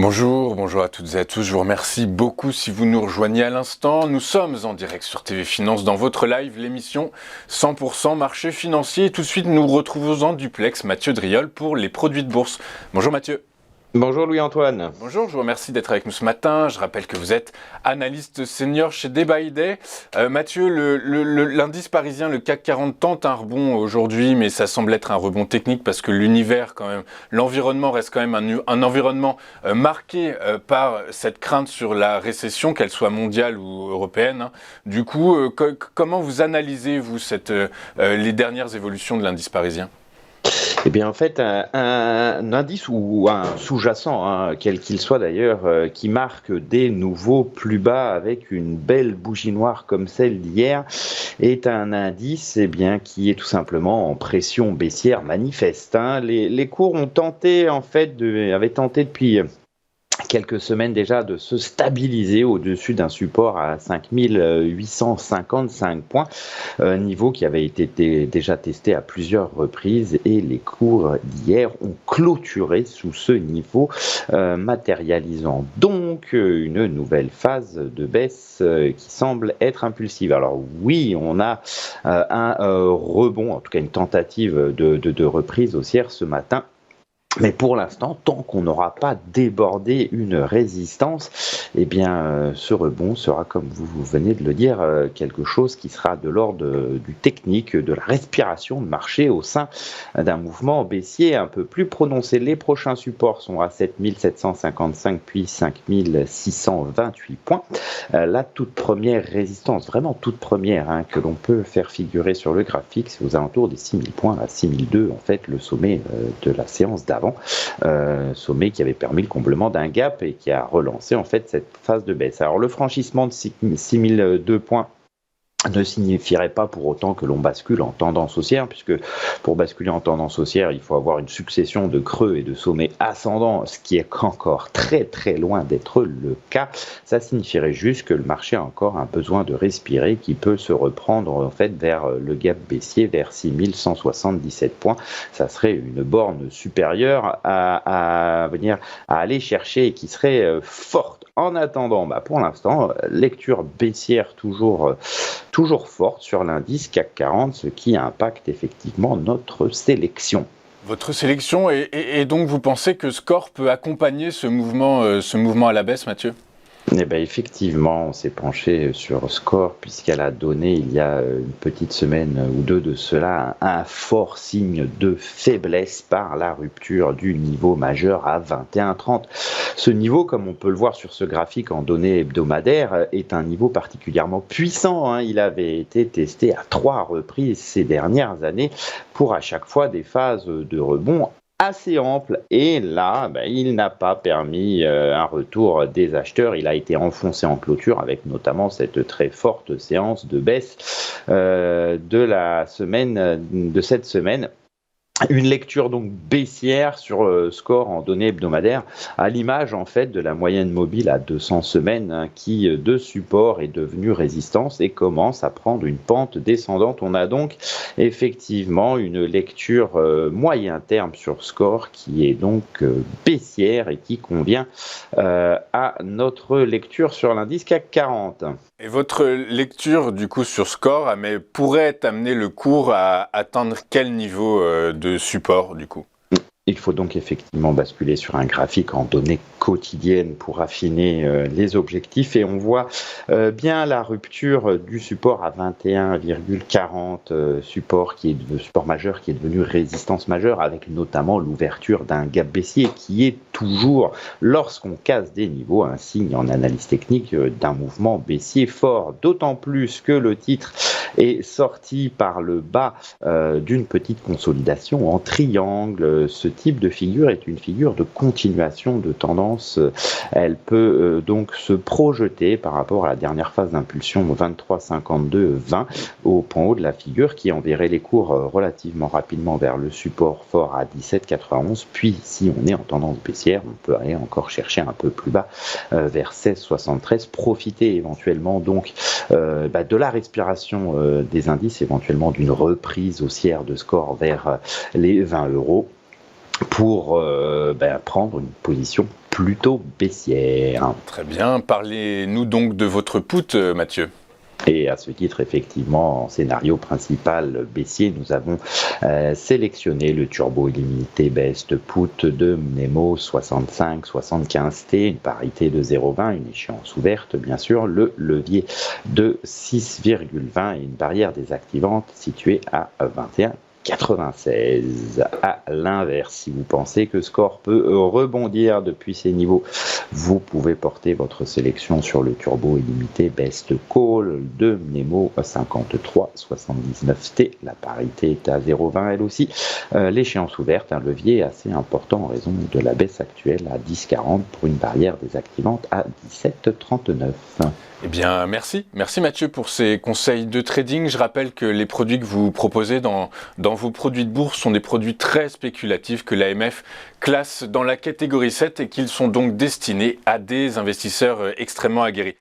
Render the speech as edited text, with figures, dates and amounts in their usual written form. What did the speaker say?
Bonjour à toutes et à tous, je vous remercie beaucoup si vous nous rejoignez à l'instant. Nous sommes en direct sur TV Finance dans votre live, l'émission 100% marché financier. Et tout de suite, nous retrouvons en duplex Mathieu Driol pour les produits de bourse. Bonjour Mathieu. Bonjour Louis-Antoine. Bonjour, je vous remercie d'être avec nous ce matin. Je rappelle que vous êtes analyste senior chez Day by Day. Mathieu, l'indice parisien, le CAC 40 tente un rebond aujourd'hui, mais ça semble être un rebond technique parce que l'univers, quand même, l'environnement reste quand même un environnement marqué par cette crainte sur la récession, qu'elle soit mondiale ou européenne. Hein. Du coup, comment vous analysez, vous, les dernières évolutions de l'indice parisien ? Eh bien, en fait, un indice ou un sous-jacent, hein, quel qu'il soit d'ailleurs, qui marque des nouveaux plus bas avec une belle bougie noire comme celle d'hier, est un indice qui est tout simplement en pression baissière manifeste. Hein. Les cours ont tenté, avaient tenté depuis quelques semaines déjà de se stabiliser au-dessus d'un support à 5855 points, niveau qui avait été déjà testé à plusieurs reprises, et les cours d'hier ont clôturé sous ce niveau, matérialisant donc une nouvelle phase de baisse qui semble être impulsive. Alors oui, on a un rebond, en tout cas une tentative de reprise haussière ce matin. Mais pour l'instant, tant qu'on n'aura pas débordé une résistance, ce rebond sera, comme vous venez de le dire, quelque chose qui sera de l'ordre du technique, de la respiration de marché au sein d'un mouvement baissier un peu plus prononcé. Les prochains supports sont à 7755 puis 5628 points. La toute première résistance, vraiment toute première, que l'on peut faire figurer sur le graphique, c'est aux alentours des 6000 points, à 6002, en fait, le sommet de la séance d'avant. Sommet qui avait permis le comblement d'un gap et qui a relancé en fait cette phase de baisse. Alors le franchissement de 6002 points ne signifierait pas pour autant que l'on bascule en tendance haussière, puisque pour basculer en tendance haussière, il faut avoir une succession de creux et de sommets ascendants, ce qui est encore très très loin d'être le cas. Ça signifierait juste que le marché a encore un besoin de respirer, qui peut se reprendre en fait vers le gap baissier, vers 6177 points. Ça serait une borne supérieure à venir à aller chercher et qui serait forte. En attendant, pour l'instant, lecture baissière toujours forte sur l'indice CAC 40, ce qui impacte effectivement notre sélection. Votre sélection, et donc vous pensez que Score peut accompagner ce mouvement à la baisse, Mathieu ? Effectivement, on s'est penché sur Score puisqu'elle a donné il y a une petite semaine ou deux de cela un fort signe de faiblesse par la rupture du niveau majeur à 21,30. Ce niveau, comme on peut le voir sur ce graphique en données hebdomadaires, est un niveau particulièrement puissant. Hein. Il avait été testé à 3 reprises ces dernières années pour à chaque fois des phases de rebond assez ample, et là, il n'a pas permis un retour des acheteurs. Il a été enfoncé en clôture avec notamment cette très forte séance de baisse de cette semaine. Une lecture donc baissière sur Score en données hebdomadaires, à l'image en fait de la moyenne mobile à 200 semaines qui de support est devenue résistance et commence à prendre une pente descendante. On a donc effectivement une lecture moyen terme sur Score qui est donc baissière et qui convient à notre lecture sur l'indice CAC 40. Et votre lecture du coup sur Score pourrait amener le cours à atteindre quel niveau de support du coup ? Il faut donc effectivement basculer sur un graphique en données quotidiennes pour affiner les objectifs, et on voit bien la rupture du support à 21,40, support majeur qui est devenu résistance majeure, avec notamment l'ouverture d'un gap baissier qui est toujours, lorsqu'on casse des niveaux, un signe en analyse technique d'un mouvement baissier fort, d'autant plus que le titre est sorti par le bas d'une petite consolidation en triangle. Ce type de figure est une figure de continuation de tendance. Elle peut donc se projeter par rapport à la dernière phase d'impulsion 23,52,20 au point haut de la figure, qui enverrait les cours relativement rapidement vers le support fort à 17,91. Puis si on est en tendance baissière, on peut aller encore chercher un peu plus bas vers 16,73. Profiter éventuellement donc de la respiration des indices, éventuellement d'une reprise haussière de Score vers les 20 € pour prendre une position plutôt baissière. Très bien, parlez-nous donc de votre put, Mathieu. Et à ce titre, effectivement, en scénario principal baissier, nous avons sélectionné le turbo illimité best put de Mnemo 65-75T, une parité de 0,20, une échéance ouverte, bien sûr, le levier de 6,20 et une barrière désactivante située à 21,96. À l'inverse, si vous pensez que Score peut rebondir depuis ces niveaux, vous pouvez porter votre sélection sur le turbo illimité Best Call de Mnemo 53-79T. La parité est à 0,20 elle aussi. L'échéance ouverte, un levier assez important en raison de la baisse actuelle à 10,40 pour une barrière désactivante à 17,39. Eh bien, merci Mathieu pour ces conseils de trading. Je rappelle que les produits que vous proposez dans vos produits de bourse sont des produits très spéculatifs que l'AMF classe dans la catégorie 7 et qu'ils sont donc destinés à des investisseurs extrêmement aguerris.